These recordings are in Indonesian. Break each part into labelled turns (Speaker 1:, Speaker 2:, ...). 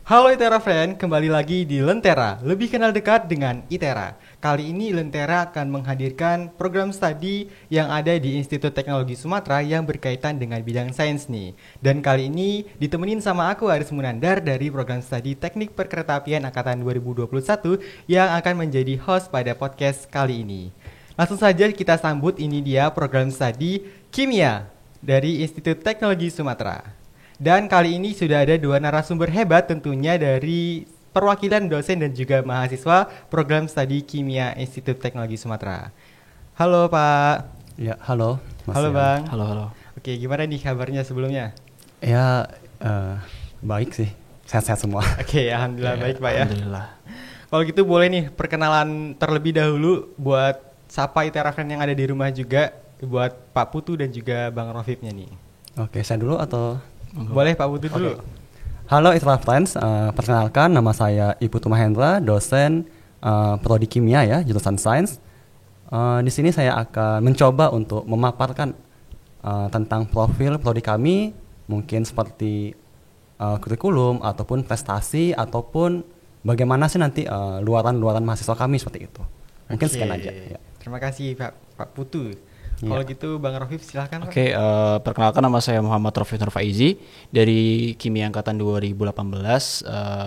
Speaker 1: Halo Itera Friend, kembali lagi di Lentera, lebih kenal dekat dengan Itera. Kali ini Lentera akan menghadirkan program studi yang ada di Institut Teknologi Sumatera yang berkaitan dengan bidang sains nih. Dan kali ini ditemenin sama aku Aris Munandar dari program studi Teknik Perkeretaapian Angkatan 2021 yang akan menjadi host pada podcast kali ini. Langsung saja kita sambut, ini dia program studi Kimia dari Institut Teknologi Sumatera. Dan kali ini sudah ada dua narasumber hebat tentunya dari perwakilan dosen dan juga mahasiswa program studi Kimia Institut Teknologi Sumatera. Halo Pak.
Speaker 2: Ya, halo Mas.
Speaker 1: Halo
Speaker 2: Yan.
Speaker 1: Bang.
Speaker 3: Halo.
Speaker 1: Oke, gimana nih kabarnya sebelumnya?
Speaker 2: Ya, baik sih. Sehat-sehat semua.
Speaker 1: Oke, alhamdulillah baik Pak ya.
Speaker 3: Alhamdulillah.
Speaker 1: Kalau gitu boleh nih perkenalan terlebih dahulu buat sapa Itera Friend yang ada di rumah juga, buat Pak Putu dan juga Bang Rofibnya nih.
Speaker 2: Oke, saya dulu atau?
Speaker 1: Boleh Pak Putu dulu.
Speaker 2: Halo Itra Friends, perkenalkan nama saya Iputu Mahendra, dosen Prodi Kimia ya, jurusan Sains. Di sini saya akan mencoba untuk memaparkan tentang profil prodi kami, mungkin seperti kurikulum ataupun prestasi ataupun bagaimana sih nanti luaran mahasiswa kami seperti itu. Mungkin sekian aja. Ya.
Speaker 1: Terima kasih Pak Putu.
Speaker 2: Iya.
Speaker 1: Kalau gitu Bang Rofib silahkan.
Speaker 3: Oke, perkenalkan nama saya Muhammad Rofif Nur Faizi dari Kimia Angkatan 2018.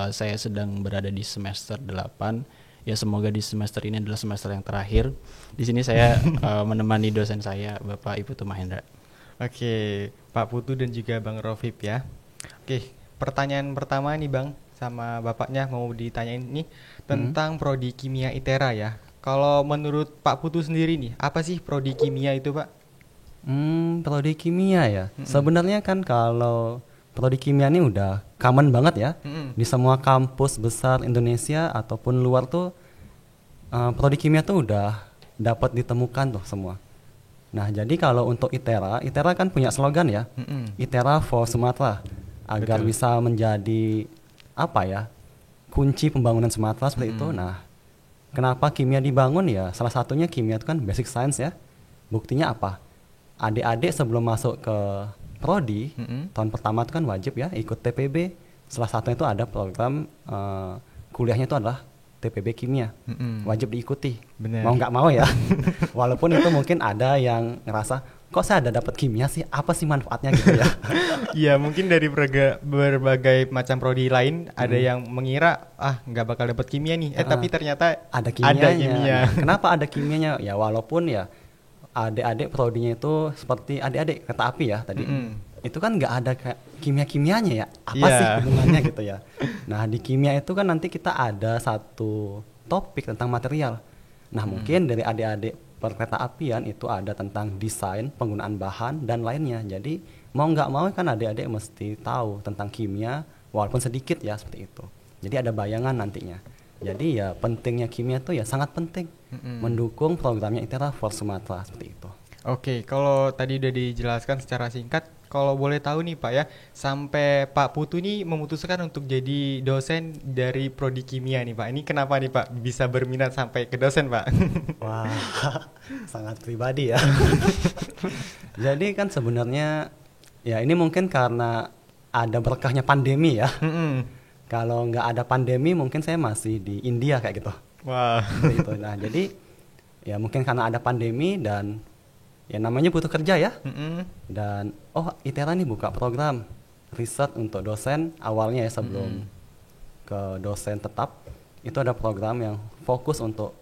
Speaker 3: Saya sedang berada di semester 8. Ya, semoga di semester ini adalah semester yang terakhir. Di sini saya menemani dosen saya, Bapak Iputu Mahendra.
Speaker 1: Oke, Pak Putu dan juga Bang Rofib ya. Oke, pertanyaan pertama nih Bang sama Bapaknya mau ditanyain nih tentang Prodi Kimia Itera ya. Kalau menurut Pak Putu sendiri nih, apa sih Prodi Kimia itu Pak?
Speaker 2: Prodi Kimia ya. Sebenarnya kan kalau Prodi Kimia ini udah common banget ya. Di semua kampus besar Indonesia ataupun luar tuh Prodi Kimia tuh udah dapat ditemukan tuh semua. Nah, jadi kalau untuk Itera kan punya slogan ya. Itera for Sumatera, agar
Speaker 1: Betul.
Speaker 2: bisa menjadi apa ya? Kunci pembangunan Sumatera seperti itu. Nah, kenapa kimia dibangun ya? Salah satunya kimia itu kan basic science ya. Buktinya apa? Adik-adik sebelum masuk ke prodi tahun pertama itu kan wajib ya ikut TPB. Salah satunya itu ada program kuliahnya itu adalah TPB kimia. Wajib diikuti.
Speaker 1: Bener.
Speaker 2: Mau nggak mau ya. Walaupun itu mungkin ada yang ngerasa kok saya ada dapat kimia sih? Apa sih manfaatnya gitu ya?
Speaker 1: Iya, mungkin dari berbagai macam prodi lain ada yang mengira nggak bakal dapat kimia nih. Tapi ternyata
Speaker 2: Ada kimianya.
Speaker 1: Ada kimia.
Speaker 2: Nah, kenapa ada kimianya? Ya walaupun ya adik-adik prodinya itu seperti adik-adik kereta api ya tadi. Itu kan nggak ada kimia-kimianya ya. Apa
Speaker 1: Iya.
Speaker 2: sih hubungannya gitu ya. Nah, di kimia itu kan nanti kita ada satu topik tentang material. Nah, mungkin dari adik-adik perkereta apian itu ada tentang desain, penggunaan bahan dan lainnya. Jadi mau nggak mau kan adik-adik mesti tahu tentang kimia walaupun sedikit ya seperti itu. Jadi ada bayangan nantinya. Jadi ya pentingnya kimia itu ya sangat penting mendukung programnya Itera for Sumatera seperti itu.
Speaker 1: Oke, kalau tadi udah dijelaskan secara singkat, kalau boleh tahu nih Pak ya, sampai Pak Putu nih memutuskan untuk jadi dosen dari Prodi Kimia nih Pak. Ini kenapa nih Pak bisa berminat sampai ke dosen Pak?
Speaker 2: Wah, sangat pribadi ya. Jadi kan sebenarnya ya ini mungkin karena ada berkahnya pandemi ya. Kalau nggak ada pandemi mungkin saya masih di India kayak gitu.
Speaker 1: Wah.
Speaker 2: Seperti itu. Nah, jadi ya mungkin karena ada pandemi dan ya namanya butuh kerja ya. Dan Itera nih buka program riset untuk dosen awalnya ya sebelum ke dosen tetap. Itu ada program yang fokus untuk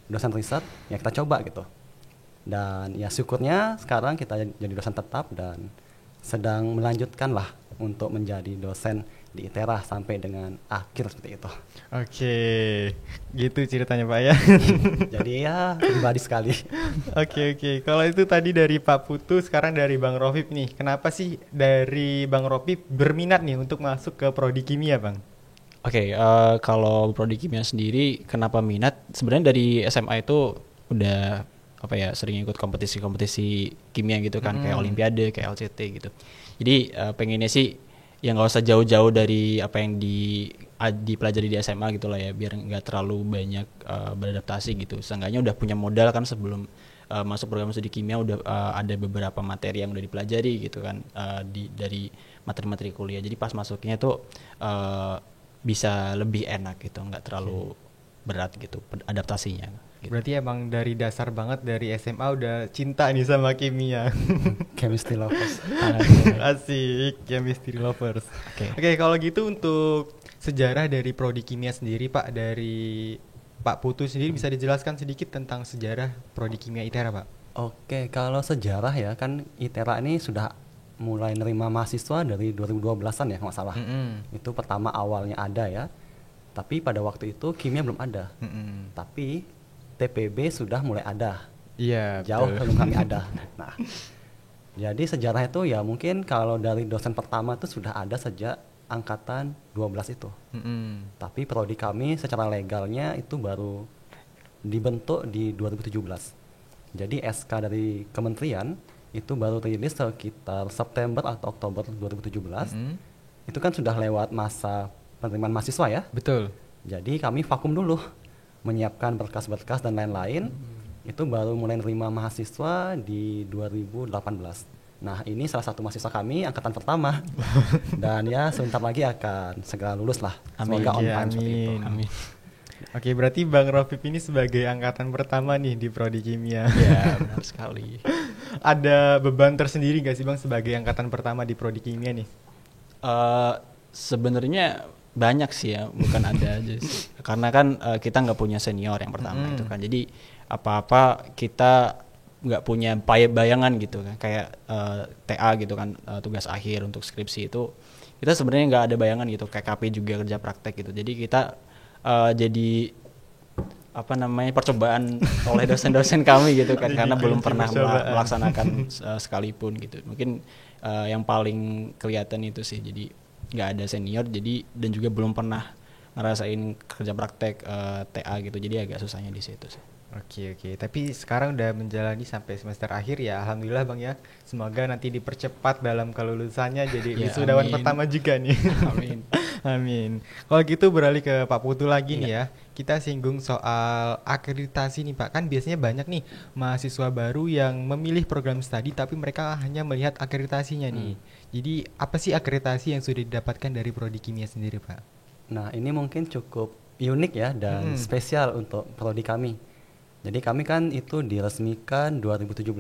Speaker 2: dosen riset ya kita coba gitu. Dan ya syukurnya sekarang kita jadi dosen tetap dan sedang melanjutkan lah untuk menjadi dosen di Itera sampai dengan akhir seperti itu.
Speaker 1: Oke, gitu ceritanya Pak ya.
Speaker 2: Jadi ya pribadi sekali.
Speaker 1: Oke. Kalau itu tadi dari Pak Putu, sekarang dari Bang Rofib nih. Kenapa sih dari Bang Rofib berminat nih untuk masuk ke Prodi Kimia Bang?
Speaker 3: Oke, kalau prodi kimia sendiri kenapa minat? Sebenarnya dari SMA itu udah sering ikut kompetisi kimia gitu kan, kayak olimpiade, kayak LCT gitu. Jadi pengennya sih ya nggak usah jauh-jauh dari apa yang dipelajari di SMA gitu lah ya, biar nggak terlalu banyak beradaptasi gitu. Seenggaknya udah punya modal kan sebelum masuk program studi kimia udah ada beberapa materi yang udah dipelajari gitu kan dari materi-materi kuliah. Jadi pas masuknya tuh bisa lebih enak gitu, nggak terlalu berat gitu adaptasinya. Gitu.
Speaker 1: Berarti emang dari dasar banget dari SMA udah cinta nih sama kimia.
Speaker 2: Chemistry lovers.
Speaker 1: Asik, chemistry lovers.
Speaker 3: Oke.
Speaker 1: Oke, kalau gitu untuk sejarah dari prodi kimia sendiri Pak, dari Pak Putu sendiri bisa dijelaskan sedikit tentang sejarah prodi kimia ITERA Pak?
Speaker 2: Oke, kalau sejarah ya kan ITERA ini sudah mulai nerima mahasiswa dari 2012-an ya kalau nggak salah. Itu pertama awalnya ada ya. Tapi pada waktu itu kimia belum ada. Tapi TPB sudah mulai ada.
Speaker 1: Iya,
Speaker 2: Jauh
Speaker 1: betul.
Speaker 2: sebelum kami ada. Nah, jadi sejarah itu ya mungkin kalau dari dosen pertama itu sudah ada sejak angkatan 12 itu. Tapi prodi kami secara legalnya itu baru dibentuk di 2017. Jadi SK dari kementerian itu baru rilis sekitar September atau Oktober 2017. Itu kan sudah lewat masa penerimaan mahasiswa ya.
Speaker 1: Betul.
Speaker 2: Jadi kami vakum dulu, menyiapkan berkas-berkas dan lain-lain. Itu baru mulai nerima mahasiswa di 2018. Nah, ini salah satu mahasiswa kami angkatan pertama. Dan ya sebentar lagi akan segera lulus lah.
Speaker 3: Amin.
Speaker 2: Semoga on
Speaker 1: Ya,
Speaker 2: time seperti itu.
Speaker 3: Amin.
Speaker 1: Oke, berarti Bang Rofip ini sebagai angkatan pertama nih di prodi kimia.
Speaker 3: Ya, benar sekali.
Speaker 1: Ada beban tersendiri gak sih Bang sebagai angkatan pertama di prodi kimia nih?
Speaker 3: Sebenarnya banyak sih ya, bukan ada aja sih. Karena kan kita nggak punya senior yang pertama itu kan. Jadi apa-apa kita nggak punya bayangan gitu kan. Kayak TA gitu kan, tugas akhir untuk skripsi itu kita sebenarnya nggak ada bayangan gitu. Kayak KP juga kerja praktek gitu. Jadi kita jadi apa namanya percobaan oleh dosen-dosen kami gitu kan, karena belum pernah melaksanakan sekalipun gitu. Mungkin yang paling kelihatan itu sih, jadi nggak ada senior, jadi dan juga belum pernah ngerasain kerja praktek TA gitu, jadi agak susahnya di situ sih.
Speaker 1: Oke, tapi sekarang udah menjalani sampai semester akhir ya, alhamdulillah Bang ya. Semoga nanti dipercepat dalam kelulusannya jadi
Speaker 3: Ya,
Speaker 1: wisudawan
Speaker 3: amin.
Speaker 1: pertama juga nih.
Speaker 3: Amin.
Speaker 1: Amin. Kalau gitu beralih ke Pak Putu lagi nih ya. Kita singgung soal akreditasi nih Pak. Kan biasanya banyak nih mahasiswa baru yang memilih program studi tapi mereka hanya melihat akreditasinya nih. Jadi apa sih akreditasi yang sudah didapatkan dari prodi kimia sendiri Pak?
Speaker 2: Nah, ini mungkin cukup unik ya dan spesial untuk prodi kami. Jadi kami kan itu diresmikan 2017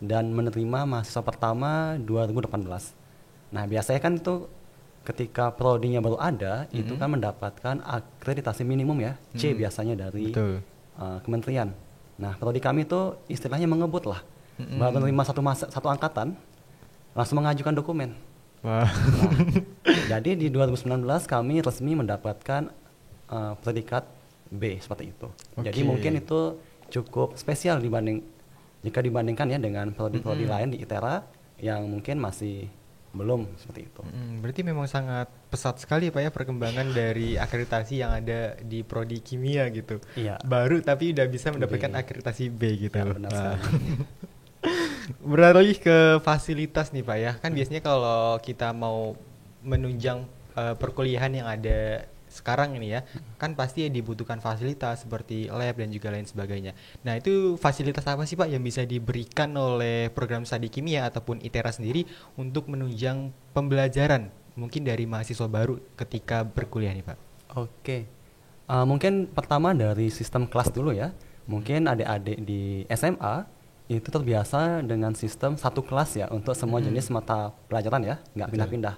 Speaker 2: dan menerima mahasiswa pertama 2018. Nah, biasanya kan itu ketika prodinya baru ada, itu kan mendapatkan akreditasi minimum ya, C biasanya dari kementerian. Nah, prodi kami itu istilahnya mengebut lah. Baru menerima satu angkatan, langsung mengajukan dokumen.
Speaker 1: Wah.
Speaker 2: Nah, jadi di 2019 kami resmi mendapatkan predikat B seperti itu. Jadi mungkin itu cukup spesial jika dibandingkan ya dengan prodi-prodi lain di ITERA yang mungkin masih belum seperti itu.
Speaker 1: Berarti memang sangat pesat sekali Pak ya perkembangan dari akreditasi yang ada di prodi kimia gitu.
Speaker 2: Iya.
Speaker 1: Baru tapi udah bisa mendapatkan akreditasi B gitu.
Speaker 2: Ya, benar sekali.
Speaker 1: Beralih ke fasilitas nih Pak ya. Kan biasanya kalau kita mau menunjang perkuliahan yang ada sekarang ini ya, kan pasti dibutuhkan fasilitas seperti lab dan juga lain sebagainya. Nah, itu fasilitas apa sih Pak yang bisa diberikan oleh program studi kimia ataupun ITERA sendiri untuk menunjang pembelajaran mungkin dari mahasiswa baru ketika berkuliah nih Pak?
Speaker 2: Oke. Mungkin pertama dari sistem kelas dulu ya. Mungkin adik-adik di SMA itu terbiasa dengan sistem satu kelas ya untuk semua jenis mata pelajaran ya, nggak pindah-pindah.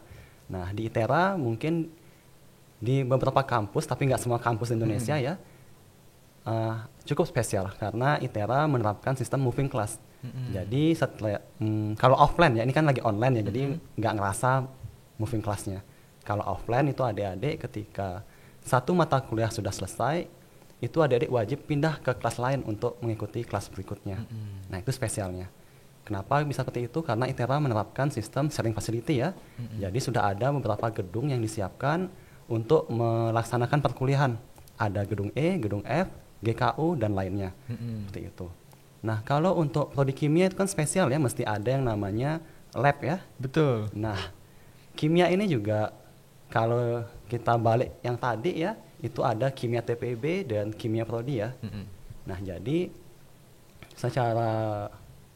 Speaker 2: Nah, di ITERA mungkin di beberapa kampus, tapi nggak semua kampus di Indonesia ya, cukup spesial karena ITERA menerapkan sistem moving class. Jadi setelah kalau offline ya, ini kan lagi online ya, jadi nggak ngerasa moving classnya. Kalau offline itu adik-adik ketika satu mata kuliah sudah selesai, itu adik-adik wajib pindah ke kelas lain untuk mengikuti kelas berikutnya. Nah, itu spesialnya. Kenapa bisa seperti itu? Karena ITERA menerapkan sistem sharing facility ya. Jadi sudah ada beberapa gedung yang disiapkan untuk melaksanakan perkuliahan. Ada gedung E, gedung F, GKU, dan lainnya. Seperti itu. Nah, kalau untuk prodi kimia itu kan spesial ya, mesti ada yang namanya lab ya.
Speaker 1: Betul.
Speaker 2: Nah, kimia ini juga kalau kita balik yang tadi ya, itu ada kimia TPB dan kimia prodi ya. Nah, jadi secara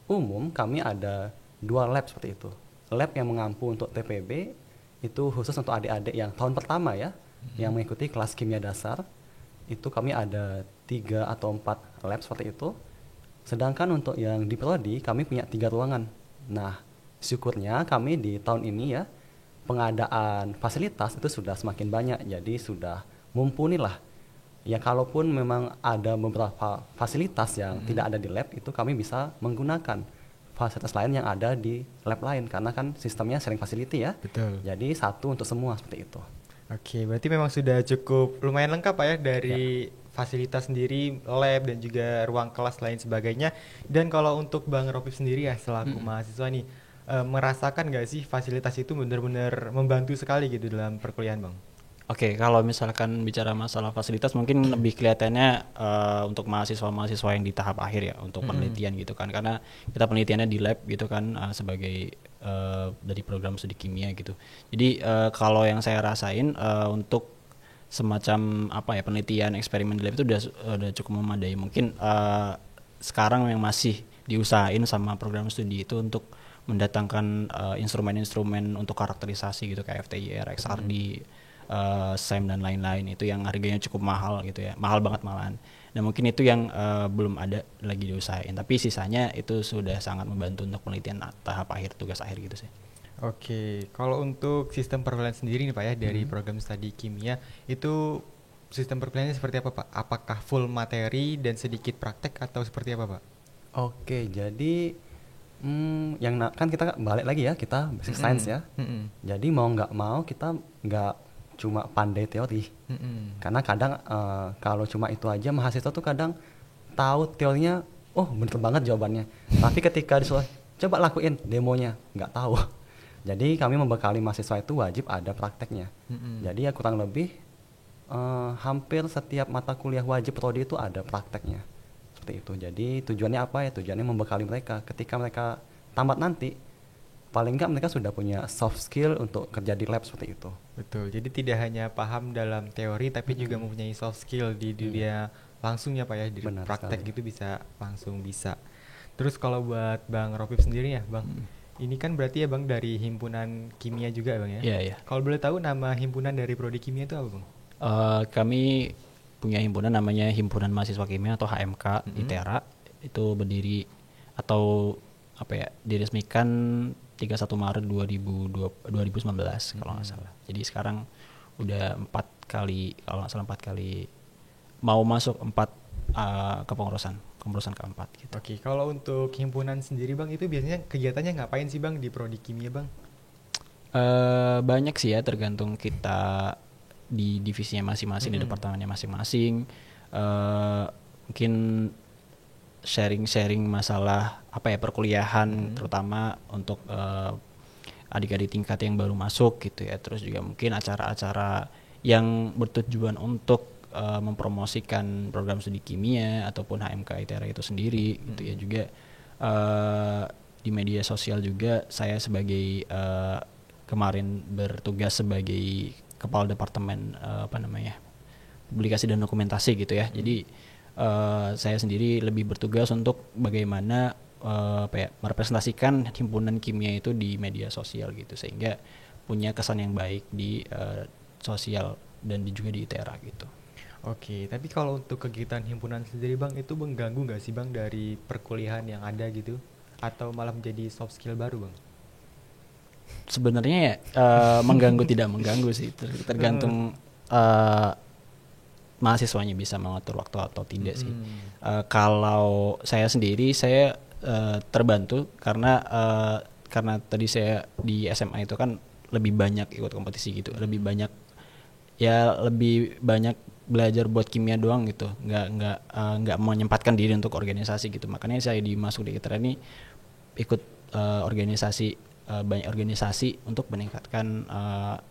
Speaker 2: umum kami ada 2 lab seperti itu. Lab yang mengampu untuk TPB itu khusus untuk adik-adik yang tahun pertama ya, yang mengikuti kelas kimia dasar. Itu kami ada 3 atau 4 lab seperti itu. Sedangkan untuk yang di prodi kami punya 3 ruangan. Nah, syukurnya kami di tahun ini ya pengadaan fasilitas itu sudah semakin banyak, jadi sudah mumpuni lah. Ya kalaupun memang ada beberapa fasilitas yang tidak ada di lab, itu kami bisa menggunakan fasilitas lain yang ada di lab lain, karena kan sistemnya sharing facility ya.
Speaker 1: Betul.
Speaker 2: Jadi satu untuk semua seperti itu.
Speaker 1: Oke, berarti memang sudah cukup lumayan lengkap Pak ya dari fasilitas sendiri, lab dan juga ruang kelas lain sebagainya. Dan kalau untuk Bang Ropip sendiri ya selaku mahasiswa nih, merasakan nggak sih fasilitas itu benar-benar membantu sekali gitu dalam perkuliahan Bang?
Speaker 3: Oke, kalau misalkan bicara masalah fasilitas mungkin lebih kelihatannya untuk mahasiswa-mahasiswa yang di tahap akhir ya, untuk penelitian gitu kan, karena kita penelitiannya di lab gitu kan, sebagai dari program studi kimia gitu. Jadi kalau yang saya rasain untuk semacam apa ya, penelitian eksperimen di lab itu udah cukup memadai. Mungkin sekarang yang masih diusahain sama program studi itu untuk mendatangkan instrumen-instrumen untuk karakterisasi gitu kayak FTIR, XRD, SEM dan lain-lain, itu yang harganya cukup mahal gitu ya, mahal banget malahan. Nah mungkin itu yang belum ada lagi diusahain, tapi sisanya itu sudah sangat membantu untuk penelitian tahap akhir, tugas akhir gitu sih.
Speaker 1: Oke, kalau untuk sistem perkuliahan sendiri nih Pak ya dari program studi kimia itu sistem perkuliahannya seperti apa Pak? Apakah full materi dan sedikit praktek atau seperti apa Pak?
Speaker 2: Oke, jadi kan kita balik lagi ya, kita basic science ya. Jadi mau nggak mau kita nggak cuma pandai teori, karena kadang kalau cuma itu aja mahasiswa tuh kadang tahu teorinya, oh bener banget jawabannya, tapi ketika disuruh coba lakuin demonya nggak tahu. Jadi kami membekali mahasiswa itu wajib ada prakteknya. Jadi ya kurang lebih hampir setiap mata kuliah wajib prodi itu ada prakteknya seperti itu. Jadi tujuannya apa ya? Tujuannya membekali mereka ketika mereka tamat nanti, paling nggak mereka sudah punya soft skill untuk kerja di lab seperti itu.
Speaker 1: Betul, jadi tidak hanya paham dalam teori tapi juga mempunyai soft skill di dunia langsungnya Pak ya, di
Speaker 2: Benar
Speaker 1: praktek
Speaker 2: sekali.
Speaker 1: gitu bisa langsung bisa. Terus kalau buat Bang Ropip sendiri ya Bang, ini kan berarti ya Bang dari himpunan kimia juga Bang ya?
Speaker 3: Iya, iya.
Speaker 1: Kalau boleh tahu nama himpunan dari prodi kimia itu apa Bang?
Speaker 3: Kami punya himpunan namanya Himpunan Mahasiswa Kimia atau HMK ITERA. Itu berdiri atau apa ya, diresmikan 31 Maret 2019 kalau nggak salah. Jadi sekarang udah 4 kali, kalau nggak salah 4 kali mau masuk 4 kepengurusan keempat gitu.
Speaker 1: Oke, kalau untuk himpunan sendiri Bang itu biasanya kegiatannya ngapain sih Bang di prodi kimia Bang?
Speaker 3: Banyak sih ya, tergantung kita di divisinya masing-masing, di departemennya masing-masing. Mungkin sharing-sharing masalah apa ya, perkuliahan, terutama untuk adik-adik tingkat yang baru masuk gitu ya. Terus juga mungkin acara-acara yang bertujuan untuk mempromosikan program studi kimia ataupun HMK ITERA itu sendiri gitu ya. Juga di media sosial juga saya sebagai kemarin bertugas sebagai kepala departemen publikasi dan dokumentasi gitu ya. Jadi saya sendiri lebih bertugas untuk bagaimana merepresentasikan himpunan kimia itu di media sosial gitu, sehingga punya kesan yang baik di sosial dan juga di ITERA gitu.
Speaker 1: Oke, tapi kalau untuk kegiatan himpunan sendiri Bang itu mengganggu nggak sih Bang dari perkuliahan yang ada gitu? Atau malah menjadi soft skill baru Bang?
Speaker 3: Sebenarnya ya mengganggu tidak mengganggu sih, tergantung mahasiswanya bisa mengatur waktu atau tidak sih. Kalau saya sendiri saya terbantu karena tadi saya di SMA itu kan lebih banyak ikut kompetisi gitu, lebih banyak belajar buat kimia doang gitu, nggak menyempatkan diri untuk organisasi gitu. Makanya saya dimasuk di ITERA ini ikut organisasi, banyak organisasi untuk meningkatkan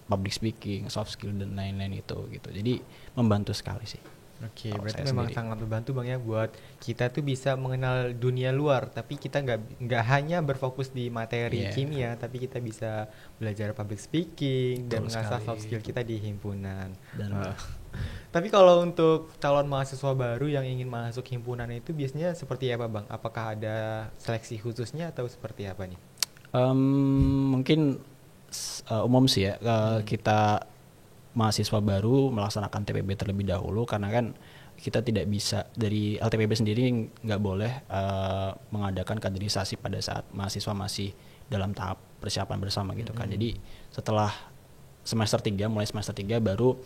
Speaker 3: public speaking, soft skill dan lain-lain itu gitu. Jadi membantu sekali sih.
Speaker 1: Oke,
Speaker 3: Kalau
Speaker 1: berarti
Speaker 3: saya
Speaker 1: memang
Speaker 3: sendiri
Speaker 1: sangat membantu Bang ya buat kita tuh bisa mengenal dunia luar, tapi kita nggak hanya berfokus di materi kimia, tapi kita bisa belajar public speaking dan
Speaker 3: Betul
Speaker 1: mengasah
Speaker 3: sekali.
Speaker 1: soft skill kita di himpunan.
Speaker 3: Dan
Speaker 1: Tapi kalau untuk calon mahasiswa baru yang ingin masuk himpunan itu biasanya seperti apa Bang? Apakah ada seleksi khususnya atau seperti apa nih?
Speaker 3: mungkin umum sih ya, kita mahasiswa baru melaksanakan TPB terlebih dahulu, karena kan kita tidak bisa dari LTPB sendiri nggak boleh mengadakan kaderisasi pada saat mahasiswa masih dalam tahap persiapan bersama gitu kan. Jadi setelah mulai semester 3 baru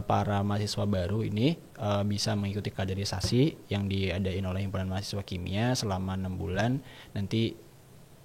Speaker 3: para mahasiswa baru ini bisa mengikuti kaderisasi yang diadain oleh himpunan mahasiswa kimia selama 6 bulan. Nanti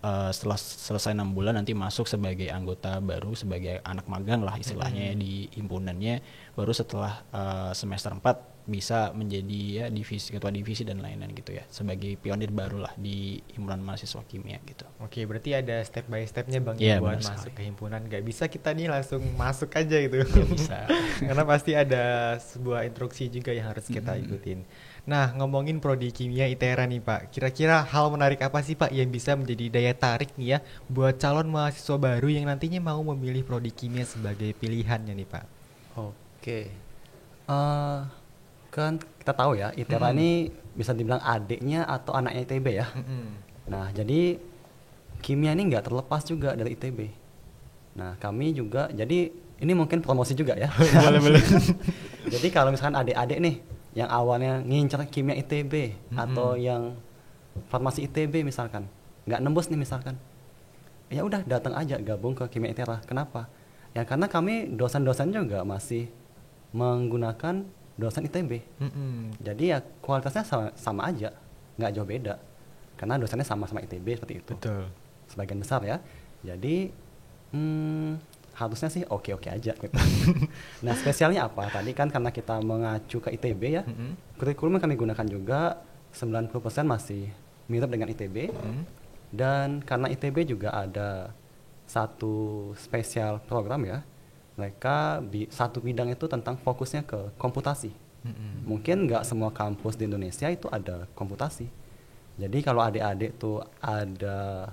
Speaker 3: setelah selesai 6 bulan nanti masuk sebagai anggota baru, sebagai anak magang lah istilahnya di himpunannya. Baru setelah semester 4 bisa menjadi ya ketua divisi dan lain-lain gitu ya, sebagai pionir baru lah di himpunan mahasiswa kimia gitu.
Speaker 1: Oke, berarti ada step by stepnya Bang
Speaker 3: Iya,
Speaker 1: buat
Speaker 3: benar
Speaker 1: masuk
Speaker 3: sekali.
Speaker 1: ke himpunan. Gak bisa kita nih langsung masuk aja gitu.
Speaker 3: Nggak bisa.
Speaker 1: Karena pasti ada sebuah instruksi juga yang harus kita ikutin. Nah, ngomongin prodi kimia ITERA nih Pak, kira-kira hal menarik apa sih Pak yang bisa menjadi daya tarik nih ya buat calon mahasiswa baru yang nantinya mau memilih prodi kimia sebagai pilihannya nih Pak?
Speaker 2: Oke. Kan kita tahu ya, ITERA ini bisa dibilang adiknya atau anaknya ITB ya. Nah, jadi kimia ini nggak terlepas juga dari ITB. Nah, kami juga, jadi ini mungkin promosi juga ya.
Speaker 1: Boleh.
Speaker 2: Jadi kalau misalkan adik-adik nih yang awalnya ngincer kimia ITB atau yang farmasi ITB misalkan, nggak nembus nih misalkan, ya udah datang aja gabung ke kimia ITERA. Kenapa? Ya karena kami dosen-dosen juga masih menggunakan dosen ITB. Jadi ya kualitasnya sama aja, nggak jauh beda. Karena dosennya sama-sama ITB seperti itu.
Speaker 1: Betul.
Speaker 2: Sebagian besar ya. Jadi harusnya sih oke-oke aja gitu. Nah, spesialnya apa? Tadi kan karena kita mengacu ke ITB ya. Kurikulum yang kami gunakan juga 90% masih mirip dengan ITB. Dan karena ITB juga ada satu spesial program ya. Mereka satu bidang itu tentang fokusnya ke komputasi. Mungkin nggak semua kampus di Indonesia itu ada komputasi. Jadi kalau adik-adik tuh ada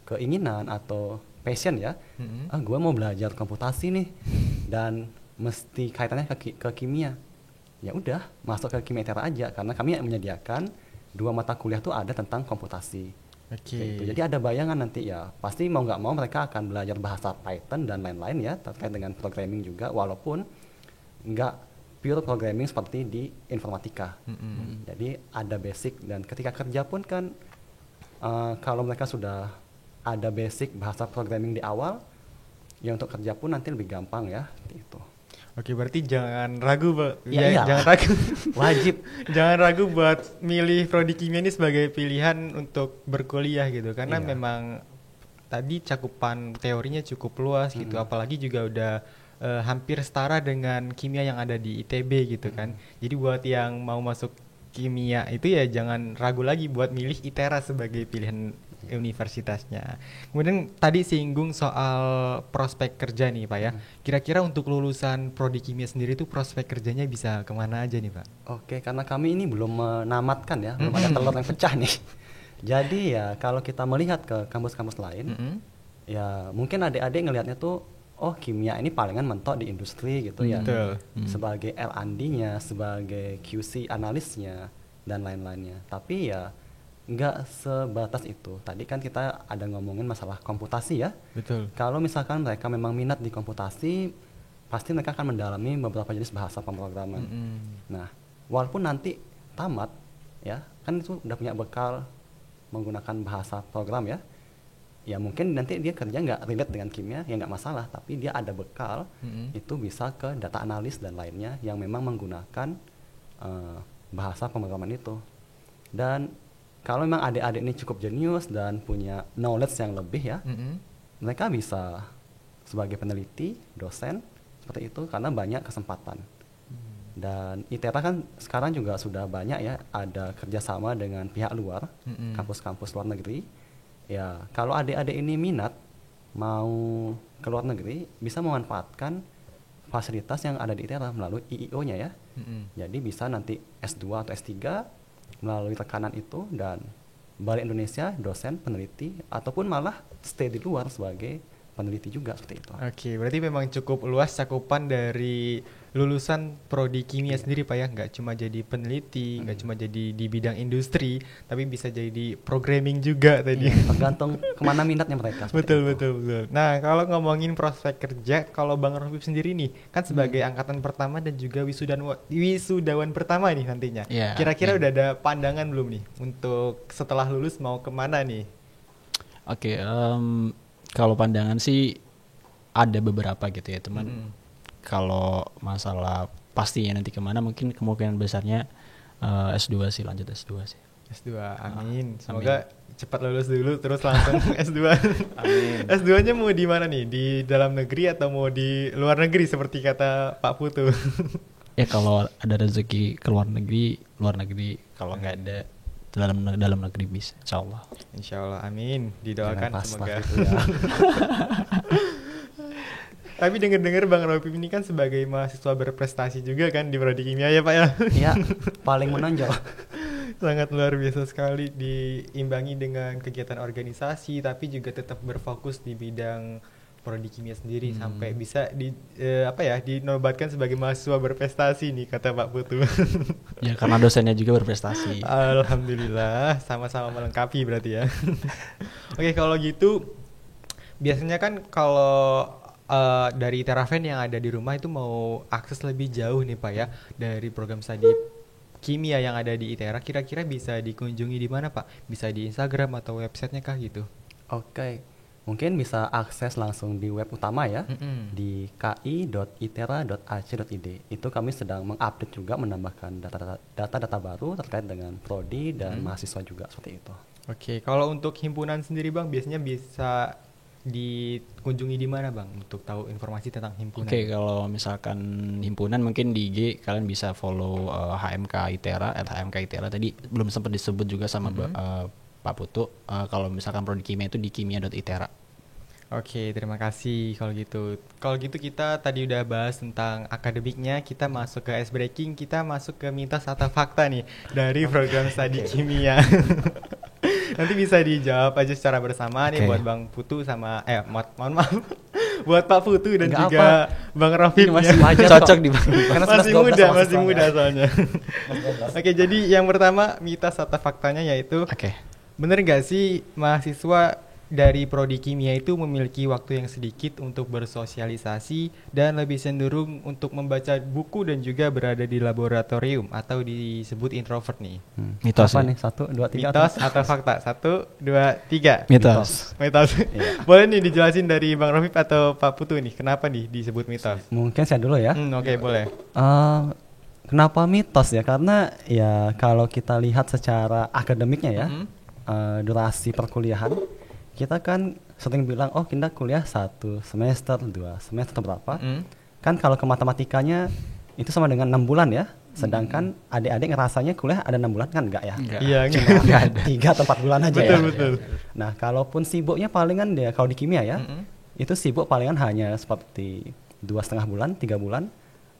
Speaker 2: keinginan atau passion ya, gue mau belajar komputasi nih dan mesti kaitannya ke kimia. Ya udah, masuk ke kimia ITERA aja karena kami menyediakan 2 mata kuliah tuh ada tentang komputasi. Gitu. Jadi ada bayangan nanti ya, pasti mau nggak mau mereka akan belajar bahasa Python dan lain-lain ya terkait dengan programming juga, walaupun nggak pure programming seperti di informatika. Jadi ada basic dan ketika kerja pun kan kalau mereka sudah ada basic bahasa programming di awal, ya untuk kerja pun nanti lebih gampang ya gitu.
Speaker 1: Oke, berarti jangan ragu, Pak.
Speaker 2: Iya.
Speaker 1: Jangan ragu.
Speaker 2: Wajib.
Speaker 1: Jangan ragu buat milih prodi kimia ini sebagai pilihan untuk berkuliah gitu. Karena
Speaker 2: Iya.
Speaker 1: memang tadi cakupan teorinya cukup luas gitu. Apalagi juga udah hampir setara dengan kimia yang ada di ITB gitu kan. Jadi buat yang mau masuk kimia itu ya jangan ragu lagi buat milih ITERA sebagai pilihan universitasnya. Kemudian tadi singgung soal prospek kerja nih Pak ya. Kira-kira untuk lulusan prodi kimia sendiri tuh prospek kerjanya bisa kemana aja nih Pak?
Speaker 2: Oke, karena kami ini belum menamatkan ya, belum ada telur yang pecah nih. Jadi ya kalau kita melihat ke kampus-kampus lain, ya mungkin adik-adik ngelihatnya tuh, oh kimia ini palingan mentok di industri gitu ya.
Speaker 1: Betul.
Speaker 2: Sebagai R&D-nya, sebagai QC analisnya dan lain-lainnya. Tapi ya nggak sebatas itu. Tadi kan kita ada ngomongin masalah komputasi ya.
Speaker 1: Betul.
Speaker 2: Kalau misalkan mereka memang minat di komputasi, pasti mereka akan mendalami beberapa jenis bahasa pemrograman. Nah, walaupun nanti tamat, ya kan itu udah punya bekal menggunakan bahasa program ya. Ya mungkin nanti dia kerja nggak relate dengan kimia, ya nggak masalah. Tapi dia ada bekal, itu bisa ke data analis dan lainnya yang memang menggunakan bahasa pemrograman itu. Dan kalau memang adik-adik ini cukup jenius dan punya knowledge yang lebih ya, mereka bisa sebagai peneliti, dosen, seperti itu karena banyak kesempatan. Dan ITERA kan sekarang juga sudah banyak ya, ada kerjasama dengan pihak luar, kampus-kampus luar negeri. Ya kalau adik-adik ini minat mau ke luar negeri, bisa memanfaatkan fasilitas yang ada di ITERA melalui IIO-nya ya. Jadi bisa nanti S2 atau S3 melalui tekanan itu dan balik Indonesia dosen peneliti ataupun malah stay di luar sebagai peneliti juga seperti itu.
Speaker 1: Oke, berarti memang cukup luas cakupan dari lulusan prodi kimia sendiri Pak ya, nggak cuma jadi peneliti, nggak cuma jadi di bidang industri, tapi bisa jadi programming juga tadi.
Speaker 2: Tergantung kemana minatnya mereka.
Speaker 1: Betul,
Speaker 2: itu.
Speaker 1: betul, betul. Nah, kalau ngomongin prospek kerja, kalau Bang Rafif sendiri nih, kan sebagai angkatan pertama dan juga wisudawan pertama nih nantinya.
Speaker 3: Iya.
Speaker 1: Kira-kira udah ada pandangan belum nih untuk setelah lulus mau kemana nih?
Speaker 3: Oke, kalau pandangan sih ada beberapa gitu ya teman. Kalau masalah pastinya nanti kemana, mungkin kemungkinan besarnya S2 sih, lanjut S2 sih.
Speaker 1: S2, amin. Semoga cepat lulus dulu terus langsung S2. Amin. S2-nya mau di mana nih? Di dalam negeri atau mau di luar negeri seperti kata Pak Putu?
Speaker 3: Ya kalau ada rezeki ke luar negeri. Kalau nggak ada dalam negeri bisa, insyaallah.
Speaker 1: Insyaallah, amin. Didoakan semoga.
Speaker 2: Itu ya.
Speaker 1: Tapi dengar-dengar Bang Rafif ini kan sebagai mahasiswa berprestasi juga kan di prodi kimia ya Pak ya?
Speaker 2: Iya, paling menonjol.
Speaker 1: Sangat luar biasa sekali, diimbangi dengan kegiatan organisasi tapi juga tetap berfokus di bidang prodi kimia sendiri sampai bisa dinobatkan sebagai mahasiswa berprestasi nih kata Pak Putu.
Speaker 3: Ya karena dosennya juga berprestasi.
Speaker 1: Alhamdulillah, sama-sama melengkapi berarti ya. Oke, kalau gitu biasanya kan kalau dari Teraven yang ada di rumah itu mau akses lebih jauh nih Pak ya dari program studi kimia yang ada di ITERA, kira-kira bisa dikunjungi di mana Pak? Bisa di Instagram atau websitenya kah gitu?
Speaker 2: Oke, mungkin bisa akses langsung di web utama ya, di ki.itera.ac.id. Itu kami sedang mengupdate juga, menambahkan data-data baru terkait dengan prodi dan mahasiswa juga seperti itu.
Speaker 1: Oke, kalau untuk himpunan sendiri Bang, biasanya bisa dikunjungi di mana Bang untuk tahu informasi tentang himpunan?
Speaker 3: Oke, kalau misalkan himpunan mungkin di IG kalian bisa follow HMK ITERA, HMK ITERA tadi belum sempat disebut juga sama Pak Putu. Kalau misalkan prodi kimia itu di kimia.itera.
Speaker 1: Oke, terima kasih kalau gitu. Kalau gitu kita tadi udah bahas tentang akademiknya, kita masuk ke ice breaking, kita masuk ke mitos atau fakta nih dari program studi kimia. Nanti bisa dijawab aja secara bersama nih buat Bang Putu sama mohon maaf buat Pak Putu dan
Speaker 2: Nggak
Speaker 1: juga Bang Rafif
Speaker 2: masih
Speaker 1: ya.
Speaker 2: wajar
Speaker 3: Cocok
Speaker 2: kok.
Speaker 3: di Bang.
Speaker 2: Karena
Speaker 1: masih muda soalnya. Oke, jadi yang pertama mitos atau faktanya yaitu bener nggak sih mahasiswa dari prodi kimia itu memiliki waktu yang sedikit untuk bersosialisasi dan lebih cenderung untuk membaca buku dan juga berada di laboratorium atau disebut introvert nih.
Speaker 3: Mitos
Speaker 2: Apa
Speaker 3: ya?
Speaker 2: nih? 1, 2, 3.
Speaker 1: Mitos atau fakta? 1, 2, 3.
Speaker 3: Mitos.
Speaker 1: Boleh nih dijelasin dari Bang Rafif atau Pak Putu nih, kenapa nih disebut mitos?
Speaker 2: Mungkin saya dulu ya.
Speaker 1: Oke, boleh.
Speaker 2: Kenapa mitos ya? Karena ya kalau kita lihat secara akademiknya ya, durasi perkuliahan, kita kan sering bilang, oh kita kuliah 1 semester, 2 semester berapa. Kan kalau ke matematikanya itu sama dengan 6 bulan ya. Sedangkan adik-adik ngerasanya kuliah ada 6 bulan kan enggak ya?
Speaker 1: Iya,
Speaker 2: Cuma 3 atau 4 bulan aja ya.
Speaker 1: Betul.
Speaker 2: Nah, kalaupun sibuknya palingan dia kalau di kimia ya, itu sibuk palingan hanya seperti 2,5 bulan, 3 bulan.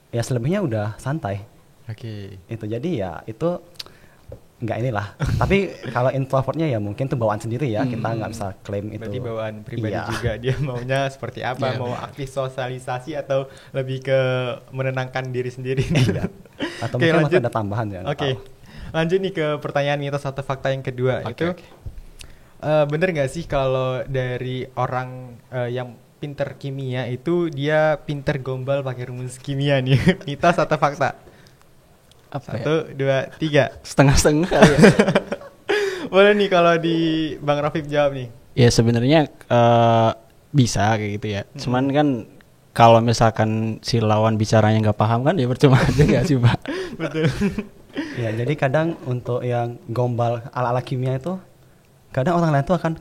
Speaker 2: Ya selebihnya udah santai.
Speaker 1: Oke.
Speaker 2: Itu jadi ya itu nggak inilah. Tapi kalau introvertnya ya mungkin tuh bawaan sendiri ya, kita nggak bisa klaim itu.
Speaker 1: Berarti bawaan pribadi
Speaker 2: Iya.
Speaker 1: juga, dia maunya seperti apa, mau aktif sosialisasi atau lebih ke menenangkan diri sendiri.
Speaker 2: Iya. Atau
Speaker 1: Oke,
Speaker 2: mungkin
Speaker 1: lanjut.
Speaker 2: ada tambahan ya. nggak
Speaker 1: Oke,
Speaker 2: tahu.
Speaker 1: lanjut nih ke pertanyaan mitos atau fakta yang kedua.
Speaker 3: Oke.
Speaker 1: Bener nggak sih kalau dari orang yang pinter kimia itu dia pinter gombal pakai rumus kimia nih? Mitos atau fakta?
Speaker 3: Apa
Speaker 1: 1, 2, 3.
Speaker 3: Setengah-setengah kali ya.
Speaker 1: Boleh nih kalau di Bang Rafif jawab nih.
Speaker 3: Ya sebenarnya bisa kayak gitu ya. Cuman kan kalau misalkan si lawan bicaranya nggak paham kan ya percuma aja nggak sih Pak?
Speaker 1: Betul.
Speaker 2: Ya, jadi kadang untuk yang gombal ala-ala kimia itu kadang orang lain tuh akan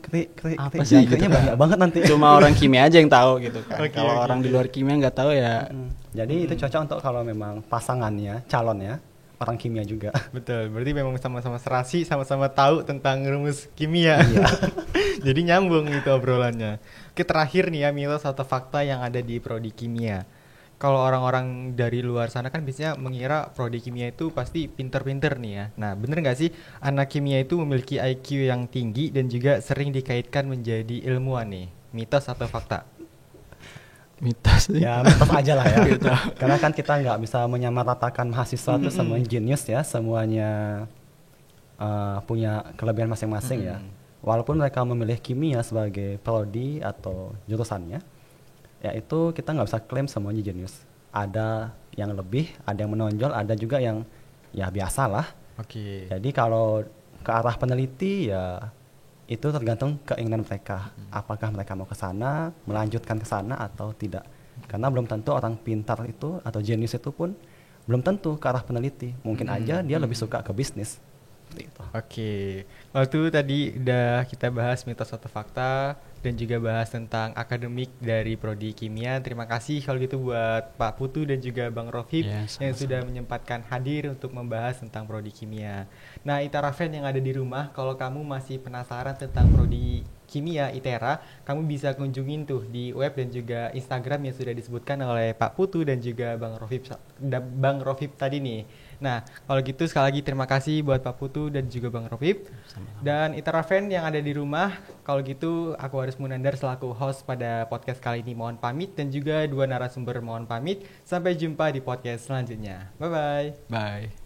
Speaker 3: Apa sih gitu
Speaker 2: jangkauannya
Speaker 3: kan?
Speaker 2: banyak banget nanti.
Speaker 3: Cuma orang kimia aja yang tahu gitu kan.
Speaker 1: Oke,
Speaker 3: Kalau orang di luar kimia nggak tahu ya.
Speaker 2: Jadi itu cocok untuk kalau memang pasangannya, calonnya orang kimia juga.
Speaker 1: Betul, berarti memang sama-sama serasi, sama-sama tahu tentang rumus kimia. Jadi nyambung gitu obrolannya. Oke, terakhir nih ya, mitos atau fakta yang ada di prodi kimia. Kalau orang-orang dari luar sana kan biasanya mengira prodi kimia itu pasti pinter-pinter nih ya. Nah, bener nggak sih anak kimia itu memiliki IQ yang tinggi dan juga sering dikaitkan menjadi ilmuwan nih? Mitos atau fakta?
Speaker 3: Mitos sih.
Speaker 2: Ya mitos aja lah ya. Karena kan kita nggak bisa menyamaratakan mahasiswa itu semuanya jenius ya, semuanya punya kelebihan masing-masing ya. Walaupun mereka memilih kimia sebagai prodi atau jurusannya, ya itu kita nggak bisa klaim semuanya jenius. Ada yang lebih, ada yang menonjol, ada juga yang ya biasa lah.
Speaker 1: Oke.
Speaker 2: Jadi kalau ke arah peneliti ya itu tergantung keinginan mereka. Apakah mereka mau ke sana, melanjutkan ke sana atau tidak. Karena belum tentu orang pintar itu atau jenius itu pun belum tentu ke arah peneliti. Mungkin aja dia lebih suka ke bisnis. Seperti itu.
Speaker 1: Oke, waktu tadi udah kita bahas mitos atau fakta dan juga bahas tentang akademik dari prodi kimia. Terima kasih kalau gitu buat Pak Putu dan juga Bang Rofib
Speaker 3: Ya,
Speaker 1: yang
Speaker 3: sama-sama.
Speaker 1: sudah menyempatkan hadir untuk membahas tentang prodi kimia. Nah, ITERA fan yang ada di rumah, kalau kamu masih penasaran tentang prodi kimia ITERA, kamu bisa kunjungin tuh di web dan juga Instagram yang sudah disebutkan oleh Pak Putu dan juga Bang Rofib tadi nih. Nah, kalau gitu sekali lagi terima kasih buat Pak Putu dan juga Bang Rofib. Dan ITERA fan yang ada di rumah, kalau gitu aku harus Munandar selaku host pada podcast kali ini mohon pamit dan juga dua narasumber mohon pamit. Sampai jumpa di podcast selanjutnya. Bye-bye.
Speaker 3: Bye.